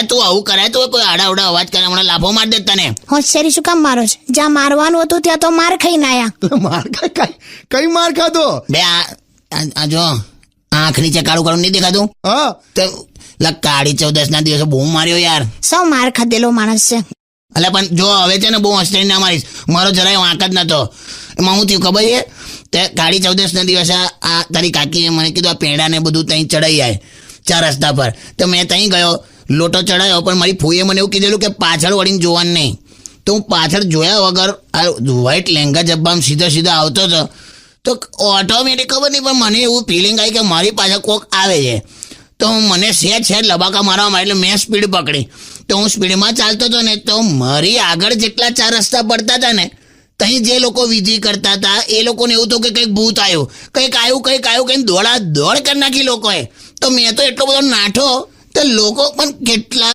તું આવું કરે તો કોઈ આડાવડા અવાજ કરે હમણાં લાફો માર દે તને. હોશિયારી શું કામ મારો છે? જ્યાં મારવાનું હતું ત્યાં તો માર ખાઈને આયા. માર કઈ માર ખાધો? બે આ જો આંખ નીચે કાળું કાળું નહીં દેખાતું? હા તો કાળી 14 ના દિવસે બહુ માર્યો યાર. સૌ માર ખાધેલો માણસ છે. એટલે પણ જો હવે છે ને બહુ હોસ્ટેલ ના મારીશ, મારો જરાય વાંક જ નતો. એમાં હું થયું ખબર છે, તે કાળી 14 ના દિવસે આ તારી કાકીએ મને કીધું આ પેંડા ને બધું ત્યાં ચડાઈ જાય 4 રસ્તા પર. તો મેં ત્યાં ગયો, લોટો ચડાયો, પણ મારી ફૂઈએ મને એવું કીધેલું કે પાછળ વળીને જોવાનું નહીં. તો હું પાછળ જોયા વગર આ વ્હાઈટ લેંગા જબ્બામાં સીધો આવતો હતો. તો ઓટોમેટિક ખબર નહીં પણ મને એવું ફિલિંગ આવી કે મારી પાછળ કોક આવે છે. તો મને સેજ લબાકા મારવા એટલે મેં સ્પીડ પકડી. તો હું સ્પીડમાં ચાલતો હતો ને, તો મારી આગળ જેટલા 4 રસ્તા પડતા હતા ને, ત્યાં જે લોકો વિધિ કરતા હતા એ લોકોને એવું થયું કે કંઈક ભૂત આવ્યું, કંઈક આવ્યું કંઈક દોડ કરી નાખી લોકોએ. તો મેં તો એટલો બધો નાઠો, તો લોકો પણ કેટલા